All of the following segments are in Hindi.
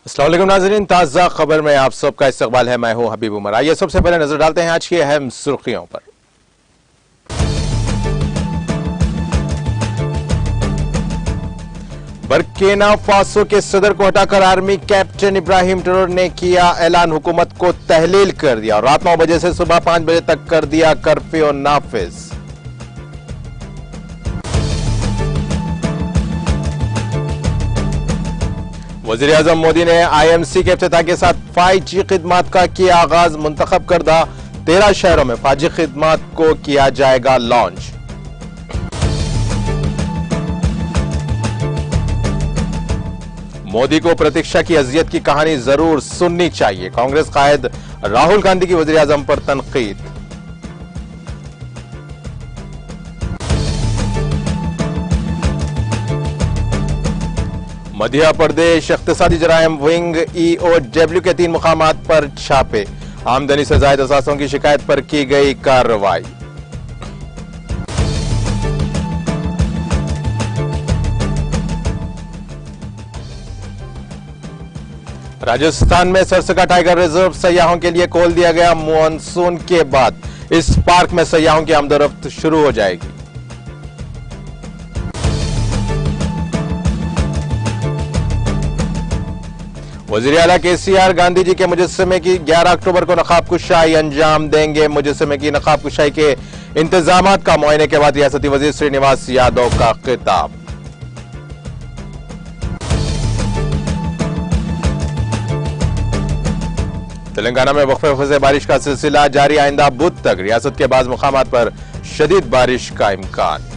अस्सलाम वालेकुम नाज़रीन, ताज़ा खबर में आप सबका इस्तकबाल है। मैं हूं हबीब उमर। आइए सबसे पहले नजर डालते हैं आज की अहम सुर्खियों पर। बर्किना फासो के सदर को हटाकर आर्मी कैप्टन इब्राहिम ट्रेओरे ने किया ऐलान, हुकूमत को तहलील कर दिया और रात 9 बजे से सुबह 5 बजे तक कर दिया कर्फ्यू नाफिज। वजीर आजम मोदी ने IMC के इफ्तिताह के साथ 5G खिदमात का किया आगाज, मुंतखब करदा 13 शहरों में 5G खिदमात को किया जाएगा लॉन्च। मोदी को प्रतीक्षा की अजियत की कहानी जरूर सुननी चाहिए, कांग्रेस कायद राहुल गांधी की वजीर आजम पर तनकीद। मध्य प्रदेश इख्तिसादी जराइम विंग EOW के 3 मुकामात पर छापे, आमदनी से जायद असासों की शिकायत पर की गई कार्रवाई। राजस्थान में सरसका टाइगर रिजर्व सयाहों के लिए खोल दिया गया, मानसून के बाद इस पार्क में सयाहों की आमदोरफ्त शुरू हो जाएगी। वजीर आला KCR गांधी जी के मुजस्समे की 11 अक्टूबर को नकाब कुशाई अंजाम देंगे। मुजस्समे की नकाब कुशाई के इंतजामात का मुआयने के बाद रियासती वजीर श्रीनिवास यादव का खिताब। तेलंगाना में वक्फे से बारिश का सिलसिला जारी, आइंदा बुध तक रियासत के बाज़ मुकामात पर शदीद बारिश का इम्कान।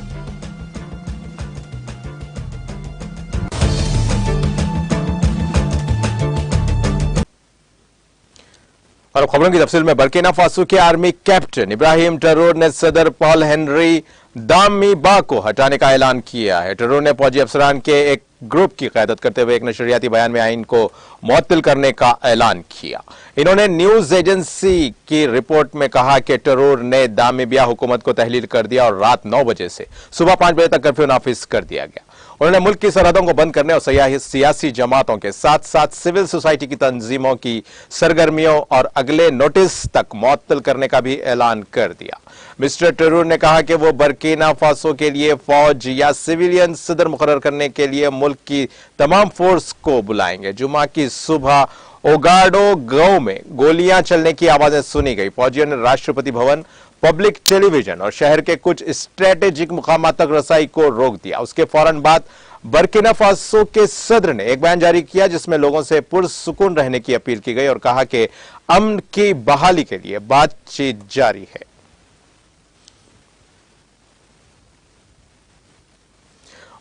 और खबरों की तफसील में, बर्किना फासो के आर्मी कैप्टन इब्राहिम ट्रेओरे ने सदर पॉल हेनरी दामिबा को हटाने का ऐलान किया है। ट्रेओरे ने फौजी अफसरान के एक ग्रुप की क़यादत करते हुए एक नशरियाती बयान में आइन को मुअत्तल करने का ऐलान किया। इन्होंने न्यूज एजेंसी की रिपोर्ट में कहा कि ट्रेओरे ने दामिबिया हुकूमत को तहलील कर दिया और रात 9 बजे से सुबह 5 बजे तक कर्फ्यू नाफिज कर दिया गया। उन्होंने मुल्क की सरहदों को बंद करने और सियासी जमातों के साथ साथ सिविल सोसाइटी की तंजीमों की सरगर्मियों और अगले नोटिस तक मुअत्तल करने का भी ऐलान कर दिया। मिस्टर ट्रेओरे ने कहा कि वो बर्किना फासो के लिए फौज या सिविलियन सदर मुकर्रर करने के लिए मुल्क की तमाम फोर्स को बुलाएंगे। जुमा की सुबह ओगाडो गांव में गोलियां चलने की आवाजें सुनी गई। फौजियों ने राष्ट्रपति भवन, पब्लिक टेलीविजन और शहर के कुछ स्ट्रेटेजिक मुकामात तक रसाई को रोक दिया। उसके फौरन बाद बर्किना फासो के सदर ने एक बयान जारी किया जिसमें लोगों से पुरसुकून रहने की अपील की गई और कहा कि अमन की बहाली के लिए बातचीत जारी है।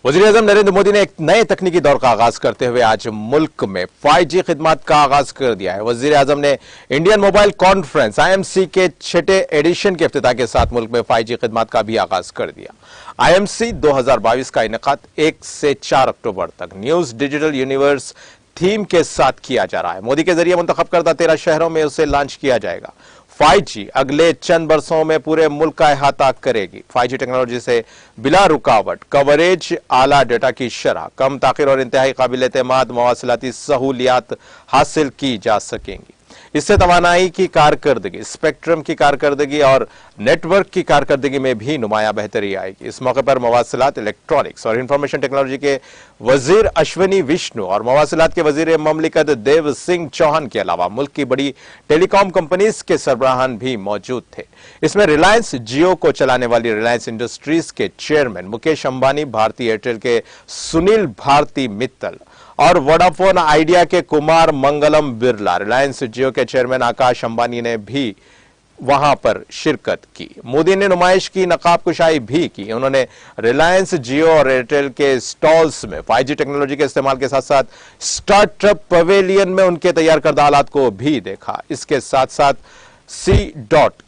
वज़ीर आज़म नरेंद्र मोदी ने एक नए तकनीकी दौर का आगाज करते हुए आज मुल्क में 5G खिदमात का आगाज कर दिया है। वज़ीर आज़म ने इंडियन मोबाइल कॉन्फ्रेंस IMC के 6ठे एडिशन के इफ्तिताह के साथ मुल्क में 5G खिदमात का भी आगाज कर दिया। IMC 2022 का इनेकाद 1 से 4 अक्टूबर तक न्यूज डिजिटल यूनिवर्स थीम के साथ किया जा रहा है। मोदी के जरिए मुंतखब करदा 13 शहरों में उसे लॉन्च किया जाएगा। 5G अगले चंद बरसों में पूरे मुल्क का अहाता करेगी। 5G टेक्नोलॉजी से बिला रुकावट कवरेज, आला डेटा की शरह, कम ताखिर और इंतहाई काबिल एतमाद मवासिलाती सहूलियात हासिल की जा सकेंगी। इससे तवानाई की कारकर्दगी, स्पेक्ट्रम की कारकर्दगी और नेटवर्क की कारकर्दगी में भी नुमाया बेहतरी आएगी। इस मौके पर मवासिलात, इलेक्ट्रॉनिक्स और इंफॉर्मेशन टेक्नोलॉजी के वजीर अश्विनी विष्णु और मवासिलात के वजीर ममलिकत देव सिंह चौहान के अलावा मुल्क की बड़ी टेलीकॉम कंपनीज के सरबराहान भी मौजूद थे। इसमें रिलायंस जियो को चलाने वाली रिलायंस इंडस्ट्रीज के चेयरमैन मुकेश अंबानी, भारती एयरटेल के सुनील भारती मित्तल और वोडाफोन आइडिया के कुमार मंगलम बिरला, रिलायंस जियो के चेयरमैन आकाश अंबानी ने भी वहां पर शिरकत की। मोदी ने नुमाइश की नकाब कुशाई भी की। उन्होंने रिलायंस जियो और एयरटेल के स्टॉल्स में 5G टेक्नोलॉजी के इस्तेमाल के साथ साथ स्टार्टअप पवेलियन में उनके तैयार करदा आलात को भी देखा। इसके साथ साथ C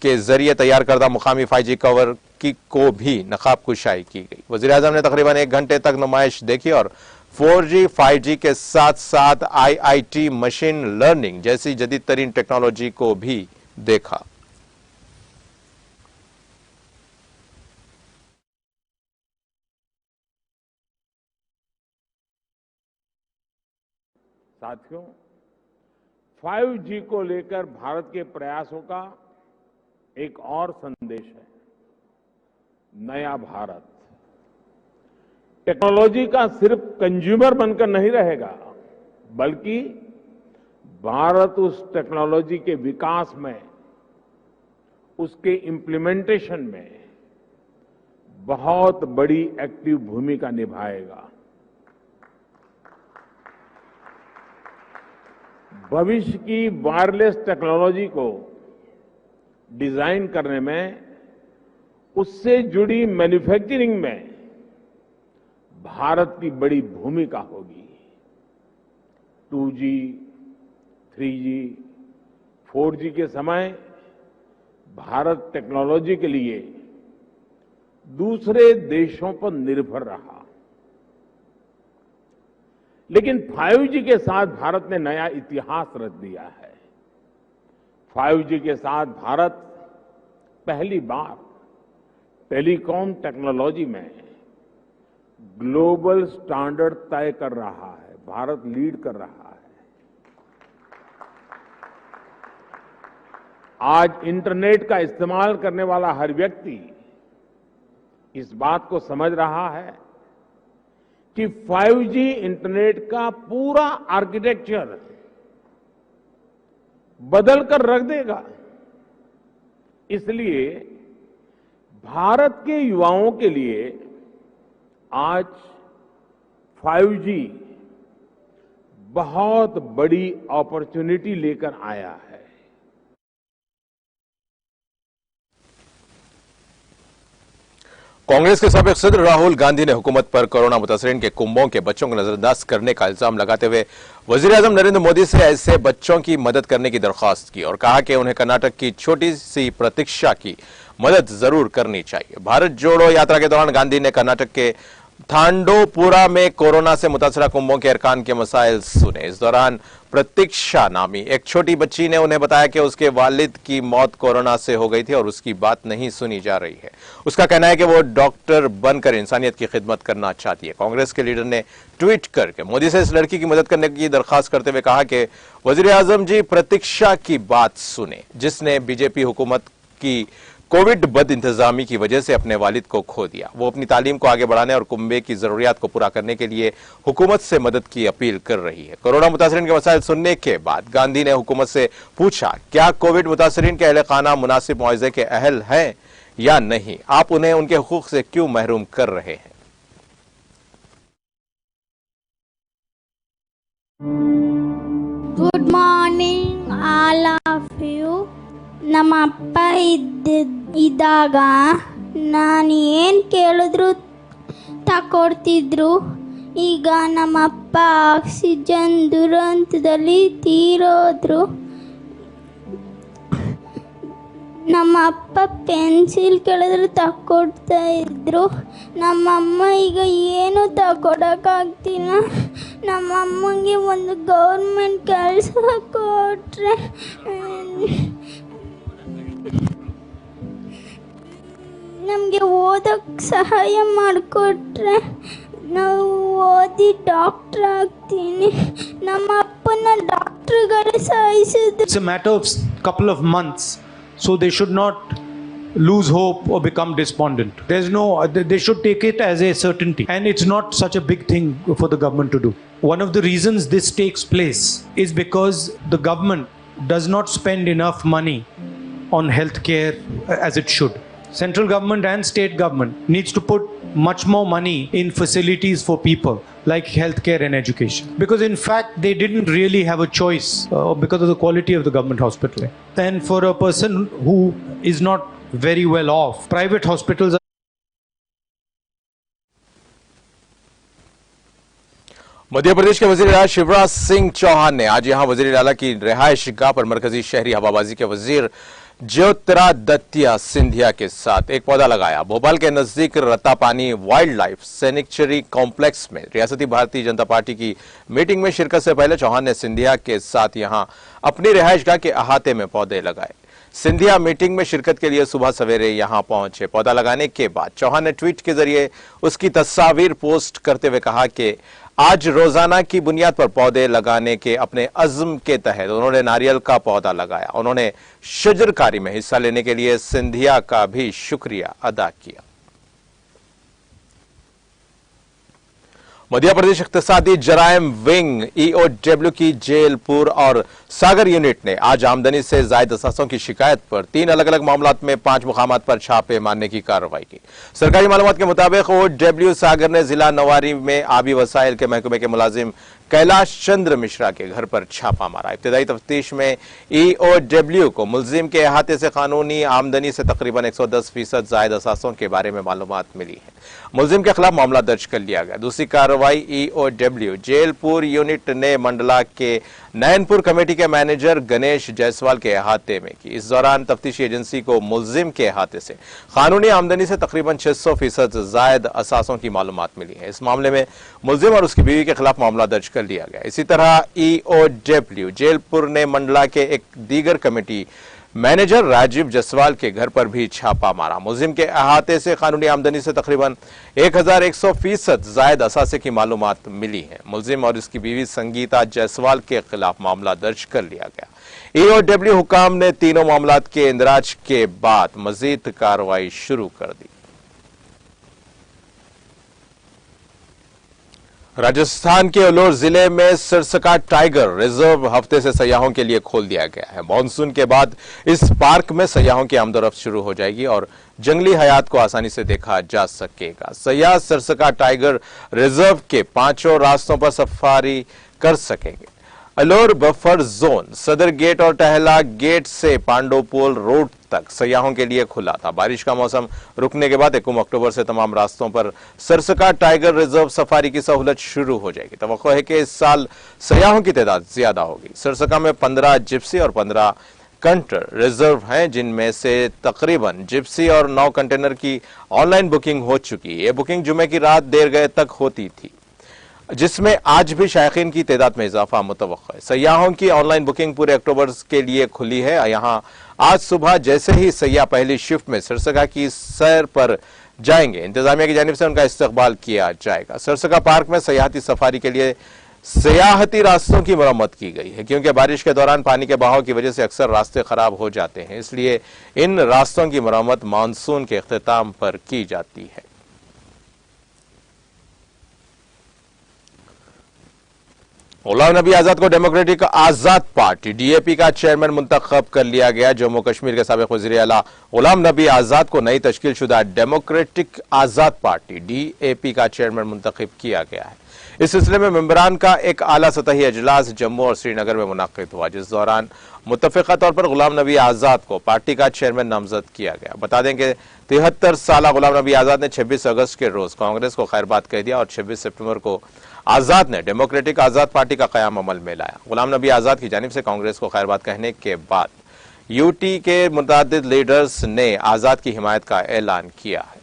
के जरिए तैयार करदा मुकामी 5G कवर को भी नकाब कुशाई की गई। वजीर आजम ने तकरीबन 1 घंटे तक नुमाइश देखी और 4G 5G के साथ साथ IIT मशीन लर्निंग जैसी जदीद तरीन टेक्नोलॉजी को भी देखा। साथियों, 5G को लेकर भारत के प्रयासों का एक और संदेश है, नया भारत। टेक्नोलॉजी का सिर्फ कंज्यूमर बनकर नहीं रहेगा, बल्कि भारत उस टेक्नोलॉजी के विकास में, उसके इम्प्लीमेंटेशन में बहुत बड़ी एक्टिव भूमिका निभाएगा। भविष्य की वायरलेस टेक्नोलॉजी को डिजाइन करने में, उससे जुड़ी मैन्युफैक्चरिंग में भारत की बड़ी भूमिका होगी। 2G, 3G, 4G के समय भारत टेक्नोलॉजी के लिए दूसरे देशों पर निर्भर रहा, लेकिन 5G के साथ भारत ने नया इतिहास रच दिया है। 5G के साथ भारत पहली बार टेलीकॉम टेक्नोलॉजी में ग्लोबल स्टैंडर्ड तय कर रहा है। भारत लीड कर रहा है। आज इंटरनेट का इस्तेमाल करने वाला हर व्यक्ति इस बात को समझ रहा है कि 5G इंटरनेट का पूरा आर्किटेक्चर बदल कर रख देगा। इसलिए भारत के युवाओं के लिए आज 5G बहुत बड़ी अपॉर्चुनिटी लेकर आया है। कांग्रेस के साबिक सदर राहुल गांधी ने हुकूमत पर कोरोना मुतासरीन के कुंभों के बच्चों को नजरअंदाज करने का इल्जाम लगाते हुए वजीर-ए-आजम नरेंद्र मोदी से ऐसे बच्चों की मदद करने की दरख्वास्त की और कहा कि उन्हें कर्नाटक की छोटी सी प्रतीक्षा की मदद जरूर करनी चाहिए। भारत जोड़ो यात्रा के दौरान गांधी ने कर्नाटक के थांडोपुरा में कोरोना से मुतासरा कुंभों के अरकान के मसाइल सुने। इस दौरान प्रतीक्षा नामी एक छोटी बच्ची ने उन्हें बताया कि उसके वालिद की मौत कोरोना से हो गई थी और उसकी बात नहीं सुनी जा रही है। उसका कहना है कि वो डॉक्टर बनकर इंसानियत की खिदमत करना चाहती है। कांग्रेस के लीडर ने ट्वीट करके मोदी से इस लड़की की मदद करने की दरख्वास्त करते हुए कहा कि वजीर-ए-आजम जी प्रतीक्षा की बात सुने, जिसने बीजेपी हुकूमत की कोविड बद इंतजामी की वजह से अपने वालिद को खो दिया। वो अपनी तालीम को आगे बढ़ाने और कुंबे की जरूरियात को पूरा करने के लिए हुकूमत से मदद की अपील कर रही है। कोरोना मुतासरीन के मसाइल सुनने के बाद गांधी ने हुकूमत से पूछा, क्या कोविड मुतासरीन के अहले खाना मुनासिब मुआवजे के अहल हैं या नहीं? आप उन्हें उनके हुकूक से क्यों महरूम कर रहे हैं? Good morning all of you. ನಮ್ಮ ಅಪ್ಪ ಇದ್ದಾಗ ನಾನು ಏನು ಕೇಳಿದ್ರು ತಕೊಡ್ತಿದ್ರು. ಈಗ ನಮ್ಮ ಅಪ್ಪ ಆಕ್ಸಿಜನ್ ದುರಂತದಲ್ಲಿ ತೀರೋದ್ರು. ನಮ್ಮ ಅಪ್ಪ ಪೆನ್ಸಿಲ್ ಕೇಳಿದ್ರು ತಕೊಡ್ತಾ ಇದ್ರು. ನಮ್ಮಮ್ಮ ಈಗ ಏನು ತಕೊಡೋಕ್ಕಾಗ್ತಿಲ್ಲ. ನಮ್ಮಮ್ಮಂಗೆ ಒಂದು ಗೌರ್ಮೆಂಟ್ ಕೆಲಸ ಕೊಟ್ಟರೆ ನಮಗೆ ಓದೋಕ್ಕೆ ಸಹಾಯ ಮಾಡಿಕೊಟ್ರೆ ನಾವು ಓದಿ ಡಾಕ್ಟರ್ ಆಗ್ತೀನಿ. ನಮ್ಮ ಅಪ್ಪನ ಡಾಕ್ಟರ್ಗಳೇ ಸಹಾಯಿಸಿದ್ರು. It's a matter of couple of months, so they should not lose hope or become despondent. They should take it as a certainty, and it's not such a big thing for the government to do. One of the reasons this takes place is because the government does not spend enough money on healthcare as it should. Central government and state government needs to put much more money in facilities for people like healthcare and education, because in fact they didn't really have a choice because of the quality of the government hospital. And for a person who is not very well off, private hospitals are Madhya Pradesh के वजीर आला शिवराज सिंह चौहान ने आज यहां वजीर आला की रिहायश गाह पर मरकजी शहरी हवाबाजी के वजीर ज्योतिरादित्य सिंधिया के साथ एक पौधा लगाया। भोपाल के नजदीक रत्तापानी वाइल्ड लाइफ सैनिक्चुरी कॉम्प्लेक्स में रियासती भारतीय जनता पार्टी की मीटिंग में शिरकत से पहले चौहान ने सिंधिया के साथ यहां अपनी रिहायशगाह के अहाते में पौधे लगाए। सिंधिया मीटिंग में शिरकत के लिए सुबह सवेरे यहां पहुंचे। पौधा लगाने के बाद चौहान ने ट्वीट के जरिए उसकी तस्वीर पोस्ट करते हुए कहा कि आज रोजाना की बुनियाद पर पौधे लगाने के अपने अज़्म के तहत उन्होंने नारियल का पौधा लगाया। उन्होंने शजरकारी में हिस्सा लेने के लिए सिंधिया का भी शुक्रिया अदा किया। मध्य प्रदेश इख्तिसादी जराइम विंग EOW की जेलपुर और सागर यूनिट ने आज आमदनी से जायद असासों की शिकायत पर 3 अलग अलग मामलात में 5 मुकामात पर छापे मारने की कार्रवाई की। सरकारी मालूमात के मुताबिक EOW सागर ने जिला नवारी में आबी वसाइल के महकमे के मुलाजिम कैलाश चंद्र मिश्रा के घर पर छापा मारा। इब्तिदाई तफ्तीश में EOW को मुलजिम के अहाते से कानूनी आमदनी से तकरीबन 110% जायद असासों के बारे में मालूमात मिली है। मुलजिम के खिलाफ मामला दर्ज कर लिया गया। दूसरी कार्रवाई EOW जेलपुर यूनिट ने मंडला के नैनपुर कमेटी के मैनेजर गणेश जायसवाल के अहाते में की। इस दौरान तफ्तीशी एजेंसी को मुलजिम के अहाते से कानूनी आमदनी से तकरीबन 600% जायद असासों की मालूमात मिली है। इस मामले में मुलजिम और उसकी बीवी के खिलाफ मामला दर्ज कर लिया गया। इसी तरह EOW जेलपुर ने मंडला के एक दीगर कमेटी मैनेजर राजीव जसवाल के घर पर भी छापा मारा। मुलजिम के अहाते से कानूनी आमदनी से तकरीबन 1100% जायद असासे की मालूमात मिली है। मुलजिम और इसकी बीवी संगीता जायसवाल के खिलाफ मामला दर्ज कर लिया गया। EOW हुकाम ने तीनों मामलात के इंदराज के बाद मजीद कार्रवाई शुरू कर दी। राजस्थान के अलोर जिले में सरसका टाइगर रिजर्व हफ्ते से सयाहों के लिए खोल दिया गया है। मानसून के बाद इस पार्क में सयाहों की आमदोरफ्त शुरू हो जाएगी और जंगली हयात को आसानी से देखा जा सकेगा। सयाह सरसका टाइगर रिजर्व के 5 रास्तों पर सफारी कर सकेंगे। अलोर बफर जोन सदर गेट और टहला गेट से पांडोपोल रोड तक सयाहों के लिए खुला था। बारिश का मौसम रुकने के बाद 1 अक्टूबर से तमाम रास्तों पर सरसका टाइगर रिजर्व सफारी की सहूलत शुरू हो जाएगी। तवक्को है कि इस साल सयाहों की तादाद ज्यादा होगी। सरसका में 15 जिप्सी और 15 कंटर रिजर्व हैं, जिनमें से तकरीबन जिप्सी और 9 कंटेनर की ऑनलाइन बुकिंग हो चुकी है। बुकिंग जुमे की रात देर गए तक होती थी, जिसमें आज भी शायकीन की तादाद में इजाफा मुतवक्का है। सयाहों की ऑनलाइन बुकिंग पूरे अक्टूबर के लिए खुली है। यहां आज सुबह जैसे ही सयाह पहली शिफ्ट में सरसका की सैर पर जाएंगे, इंतजामिया की जानिब से उनका इस्तकबाल किया जाएगा। सरसका पार्क में सयाहती सफारी के लिए सयाहती रास्तों की मरम्मत की गई है, क्योंकि बारिश के दौरान पानी के बहाव की वजह से अक्सर रास्ते खराब हो जाते हैं। इसलिए इन रास्तों की मरम्मत मानसून के इख्तिताम पर की जाती है। गुलाम नबी आजाद को डेमोक्रेटिक आजाद पार्टी DAP का चेयरमैन मुंतखब कर लिया गया। जम्मू कश्मीर के साबिक वज़ीर आला गुलाम नबी आजाद को नई तश्कील शुदा डेमोक्रेटिक आजाद पार्टी DAP का चेयरमैन मुंतखब किया गया है। इस सिलसिले में मेंबरान का एक आला सतही अजलास जम्मू और श्रीनगर में मुनक्किद हुआ, जिस दौरान मुत्तफिका तौर पर गुलाम नबी आजाद को पार्टी का चेयरमैन नामजद किया गया। बता दें कि 73 साल गुलाम नबी आजाद ने 26 अगस्त के रोज कांग्रेस को खैरबाद कह दिया और 26 सितंबर को आजाद ने डेमोक्रेटिक आजाद पार्टी का कयाम अमल में लाया। गुलाम नबी आजाद की जानिब से कांग्रेस को खैरबाद कहने के बाद UT के मुतअद्दिद लीडर्स ने आजाद की हिमायत का ऐलान किया है।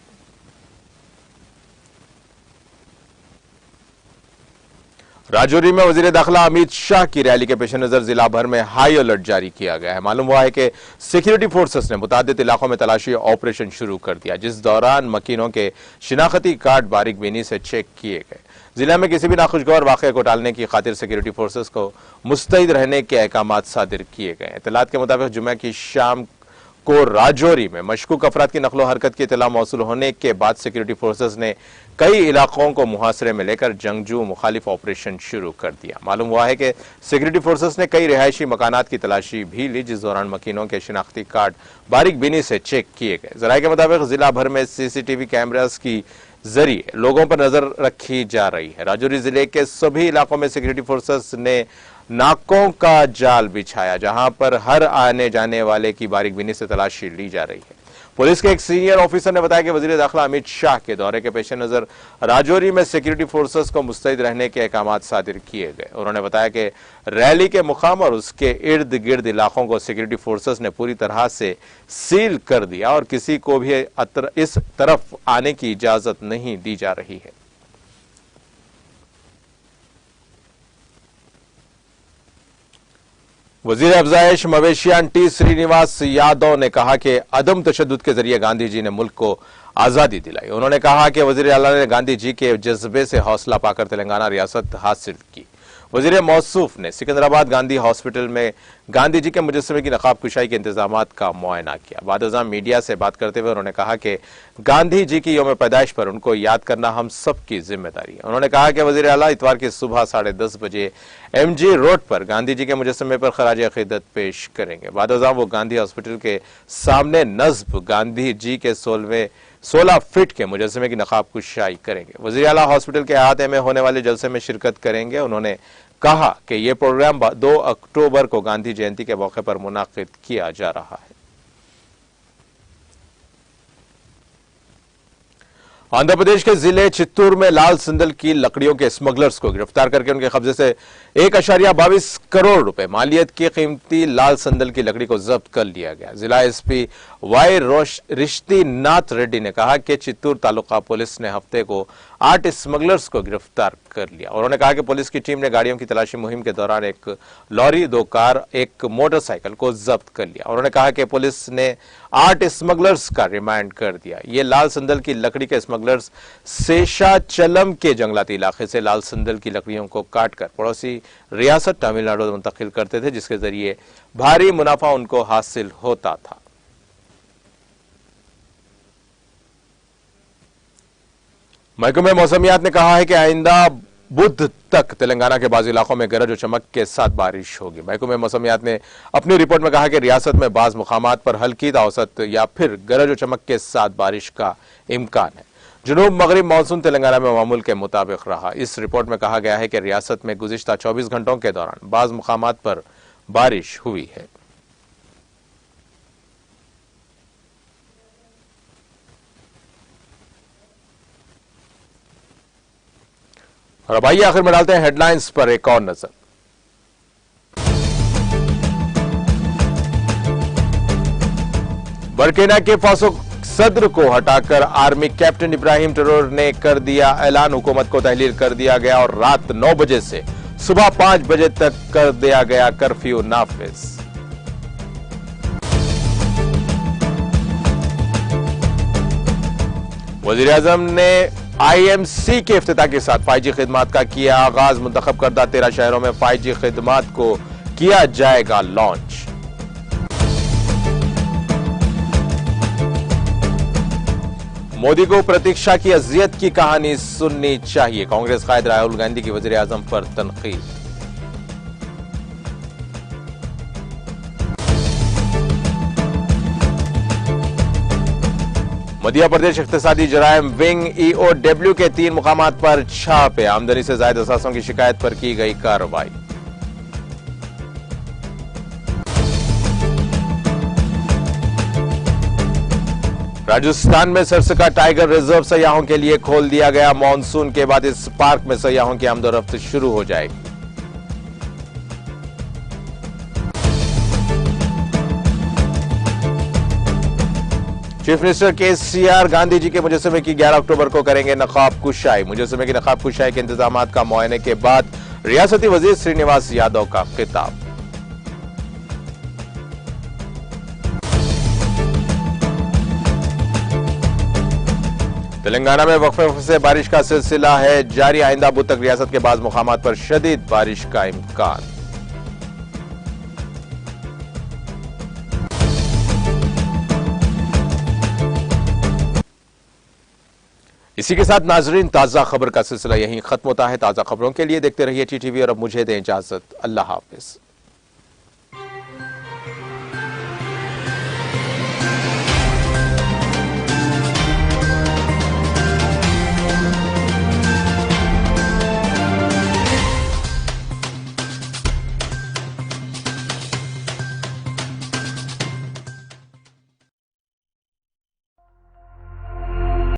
राजौरी में वजीर दाखिला अमित शाह की रैली के पेश नजर जिला भर में हाई अलर्ट जारी किया गया है। मालूम हुआ है कि सिक्योरिटी फोर्सेस ने मुतादिद इलाकों में तलाशी ऑपरेशन शुरू कर दिया, जिस दौरान मकीनों के शिनाख्ती कार्ड बारीक बीनी से चेक किए गए। जिला में किसी भी नाखुशगवार वाक़े को टालने की खातिर सिक्योरिटी फोर्सेस को मुस्तैद रहने के अहकामात सादिर किए गए। इत्तलात के मुताबिक जुमे की शाम को राजौरी में मशकूक अफराद की नकलो हरकत की इत्तला मौसूल होने के बाद सिक्योरिटी फोर्सेस ने कई इलाकों को मुहासरे में लेकर जंगजू मुखालिफ ऑपरेशन शुरू कर दिया। मालूम हुआ है कि सिक्योरिटी फोर्सेस ने कई रिहायशी मकानात की तलाशी भी ली, जिस दौरान मकीनों के शिनाख्ती कार्ड बारीक बीनी से चेक किए गए। जराये के मुताबिक जिला भर में CCTV कैमरास की जरिए लोगों पर नजर रखी जा रही है। राजौरी जिले के सभी इलाकों में सिक्योरिटी फोर्सेस ने नाकों का जाल बिछाया, जहां पर हर आने जाने वाले की बारीक बीनी से तलाशी ली जा रही है। पुलिस के एक सीनियर ऑफिसर ने बताया कि वजीर दाखिला अमित शाह के दौरे के पेश नजर राजौरी में सिक्योरिटी फोर्सेस को मुस्तैद रहने के अहकामात सादिर किए गए। उन्होंने बताया कि रैली के मुकाम और उसके इर्द गिर्द इलाकों को सिक्योरिटी फोर्सेस ने पूरी तरह से सील कर दिया और किसी को भी इस तरफ आने की इजाजत नहीं दी जा रही है। वजीर अफजाइश मवेशियान टी श्रीनिवास यादव ने कहा कि अदम तशद्दुद के जरिए गांधी जी ने मुल्क को आजादी दिलाई। उन्होंने कहा कि वजीर आला ने गांधी जी के जज्बे से हौसला पाकर तेलंगाना रियासत हासिल की। वजीर मौसूफ ने सिकंदराबाद गांधी हॉस्पिटल में गांधी जी के मुजस्समे की नकाब कुशाई के इंतजामात का मुआयना किया। बादशाह मीडिया से बात करते हुए उन्होंने कहा कि गांधी जी की यौम पैदाइश पर उनको याद करना हम सबकी जिम्मेदारी है। उन्होंने कहा कि वजीर आला इतवार की सुबह 10:30 बजे MG रोड पर गांधी जी के मुजस्समे पर खराज अकीदत पेश करेंगे। बादशाह वो गांधी हॉस्पिटल के सामने नस्ब गांधी जी के 16 फीट के मुजस्समे की नकाब कुशाई करेंगे। वजीर आला हॉस्पिटल के अहाते में होने वाले जलसे में शिरकत करेंगे। उन्होंने कहा कि यह प्रोग्राम 2 अक्टूबर को गांधी जयंती के मौके पर मुनाकिद किया जा रहा है। आंध्र प्रदेश के जिले चित्तूर में लाल संदल की लकड़ियों के स्मगलर्स को गिरफ्तार करके उनके कब्जे से 1.22 करोड़ रुपए मालियत की कीमती लाल संदल की लकड़ी को जब्त कर लिया गया। जिला SP वाई रिश्ती नाथ रेड्डी ने कहा कि चित्तूर तालुका पुलिस ने हफ्ते को 8 स्मगलर्स को गिरफ्तार कर लिया। उन्होंने कहा कि पुलिस की टीम ने गाड़ियों की तलाशी मुहिम के दौरान एक लॉरी, 2 कार, एक मोटरसाइकिल को जब्त कर लिया। उन्होंने कहा कि पुलिस ने 8 स्मगलर्स का रिमांड कर दिया। ये लाल संदल की लकड़ी के स्मगलर्स शेषाचलम के जंगलाती इलाके से लाल संदल की लकड़ियों को काटकर पड़ोसी रियासत तमिलनाडु मुंतकिल करते थे, जिसके जरिए भारी मुनाफा उनको हासिल होता था। महकमे मौसमियात ने कहा है कि आइंदा बुध तक तेलंगाना के बाज़ इलाकों में गरज और चमक के साथ बारिश होगी। महकमे मौसमियात ने अपनी रिपोर्ट में कहा कि रियासत में बाज़ मुकामात पर हल्की औसत या फिर गरज और चमक के साथ बारिश का इम्कान है। जुनूब मगरिब मानसून तेलंगाना में मामूल के मुताबिक रहा। इस रिपोर्ट में कहा गया है कि रियासत में गुज़िश्ता 24 घंटों के दौरान बाज़ मुकामात पर बारिश हुई है। और अब आइए आखिर में डालते हैं हेडलाइंस पर एक और नजर। बर्किना के फासो सदर को हटाकर आर्मी कैप्टन इब्राहिम ट्रेओरे ने कर दिया ऐलान। हुकूमत को तहलील कर दिया गया और रात 9 बजे से सुबह 5 बजे तक कर दिया गया कर्फ्यू नाफिज। वजीर आजम ने IMC के इफ्तिताह के साथ 5G खिदमात का किया आगाज। मुंतखब करदा 13 शहरों में 5G खिदमात को किया जाएगा लॉन्च। मोदी को प्रतीक्षा की अजियत की कहानी सुननी चाहिए। कांग्रेस कायद राहुल गांधी की वजीर आजम पर तनकीद। मध्य प्रदेश इख्तिसादी जराइम विंग EOW के 3 मुकामात पर छापे। आमदनी से जायद असासों की शिकायत पर की गई कार्रवाई। राजस्थान में सरसका टाइगर रिजर्व सयाहों के लिए खोल दिया गया। मॉनसून के बाद इस पार्क में सयाहों की आमदोरफ्त शुरू हो जाएगी। Chief minister KCR Gandhi ji के मुजस्समे की 11 अक्टूबर को करेंगे नकाब कुशाई। मुजस्समे की नकाब कुशाई के इंतजामात का मुआयने के बाद रियासती वजीर श्रीनिवास यादव का खिताब। तेलंगाना में वक्फे से बारिश का सिलसिला है जारी। आइंदा बुध तक रियासत के बाज़ मुकामात पर शदीद बारिश का इम्कान। इसी के साथ नाजरीन ताजा खबर का सिलसिला यहीं खत्म होता है। ताजा खबरों के लिए देखते रहिए TTV और अब मुझे दें इजाजत। अल्लाह हाफिज।